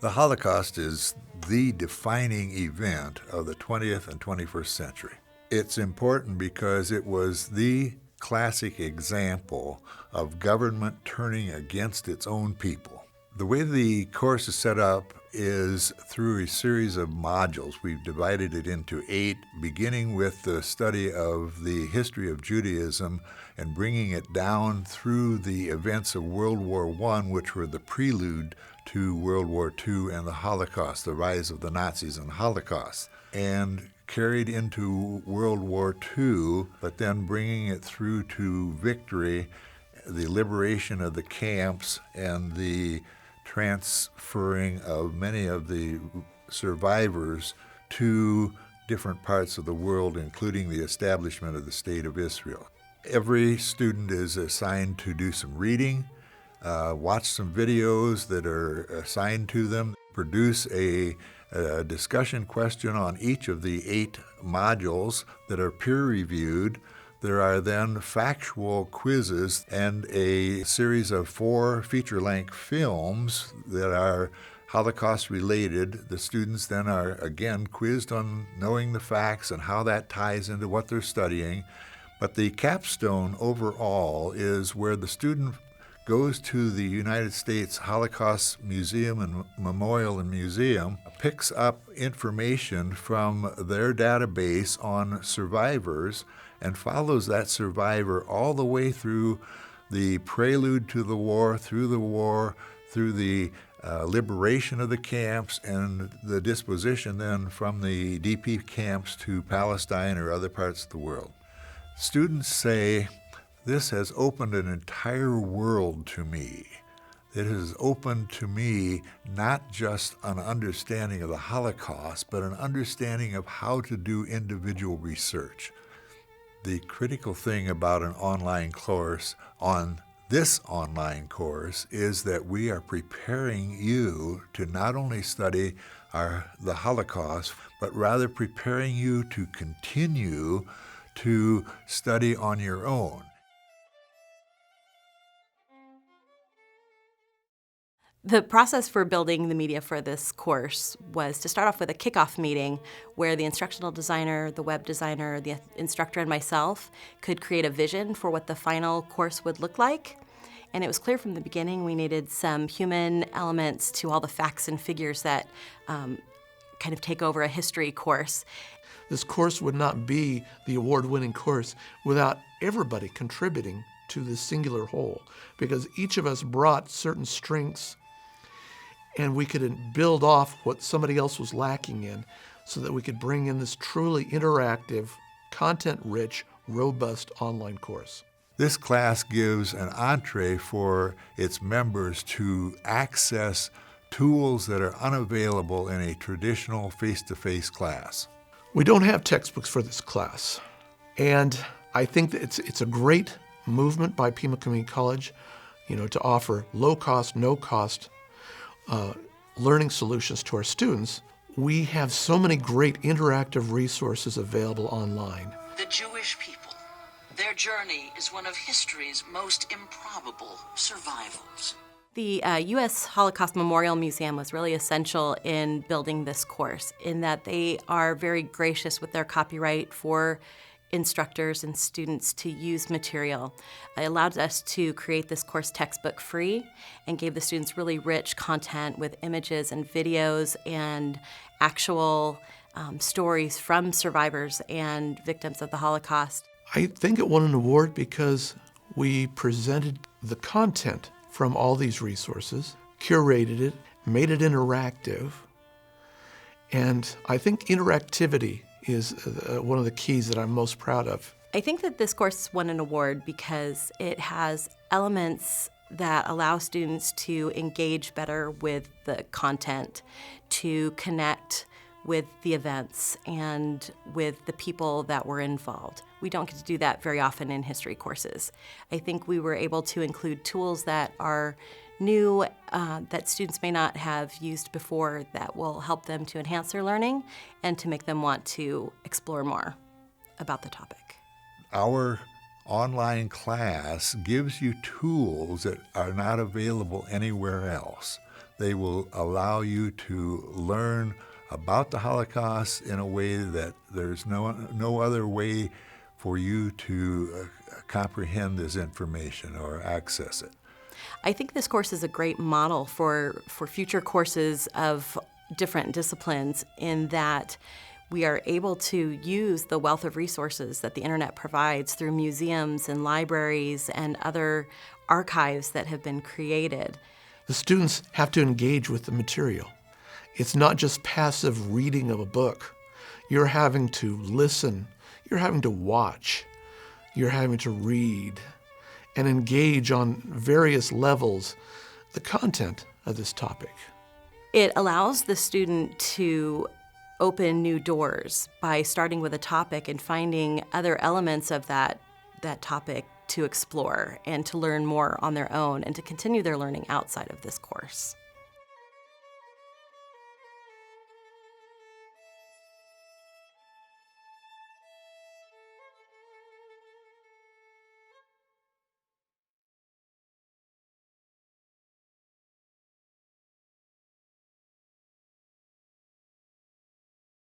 The Holocaust is the defining event of the 20th and 21st century. It's important because it was the classic example of government turning against its own people. The way the course is set up is through a series of modules. We've divided it into 8, beginning with the study of the history of Judaism and bringing it down through the events of World War I, which were the prelude to World War II and the Holocaust, the rise of the Nazis and the Holocaust, and carried into World War II, but then bringing it through to victory, the liberation of the camps, and the transferring of many of the survivors to different parts of the world, including the establishment of the State of Israel. Every student is assigned to do some reading, watch some videos that are assigned to them, produce a discussion question on each of the 8 modules that are peer-reviewed. There are then factual quizzes and a series of 4 feature-length films that are Holocaust-related. The students then are again quizzed on knowing the facts and how that ties into what they're studying. But the capstone overall is where the student goes to the United States Holocaust Museum and Memorial and Museum, picks up information from their database on survivors, and follows that survivor all the way through the prelude to the war, through the liberation of the camps, and the disposition then from the DP camps to Palestine or other parts of the world. Students say, "This has opened an entire world to me. It has opened to me not just an understanding of the Holocaust, but an understanding of how to do individual research." The critical thing about an online course on this online course is that we are preparing you to not only study the Holocaust, but rather preparing you to continue to study on your own. The process for building the media for this course was to start off with a kickoff meeting where the instructional designer, the web designer, the instructor, and myself could create a vision for what the final course would look like. And it was clear from the beginning we needed some human elements to all the facts and figures that kind of take over a history course. This course would not be the award-winning course without everybody contributing to this singular whole, because each of us brought certain strengths and we could build off what somebody else was lacking in so that we could bring in this truly interactive, content-rich, robust online course. This class gives an entree for its members to access tools that are unavailable in a traditional face-to-face class. We don't have textbooks for this class, and I think that it's a great movement by Pima Community College, to offer low-cost, no-cost learning solutions to our students. We have so many great interactive resources available online. The Jewish people, their journey is one of history's most improbable survivals. The U.S. Holocaust Memorial Museum was really essential in building this course in that they are very gracious with their copyright for instructors and students to use material. It allowed us to create this course textbook free and gave the students really rich content with images and videos and actual stories from survivors and victims of the Holocaust. I think it won an award because we presented the content from all these resources, curated it, made it interactive, and I think interactivity is one of the keys that I'm most proud of. I think that this course won an award because it has elements that allow students to engage better with the content, to connect with the events and with the people that were involved. We don't get to do that very often in history courses. I think we were able to include tools that are new, that students may not have used before, that will help them to enhance their learning and to make them want to explore more about the topic. Our online class gives you tools that are not available anywhere else. They will allow you to learn about the Holocaust in a way that there's no other way for you to comprehend this information or access it. I think this course is a great model for future courses of different disciplines in that we are able to use the wealth of resources that the internet provides through museums and libraries and other archives that have been created. The students have to engage with the material. It's not just passive reading of a book. You're having to listen, you're having to watch, you're having to read and engage on various levels the content of this topic. It allows the student to open new doors by starting with a topic and finding other elements of that topic to explore and to learn more on their own and to continue their learning outside of this course.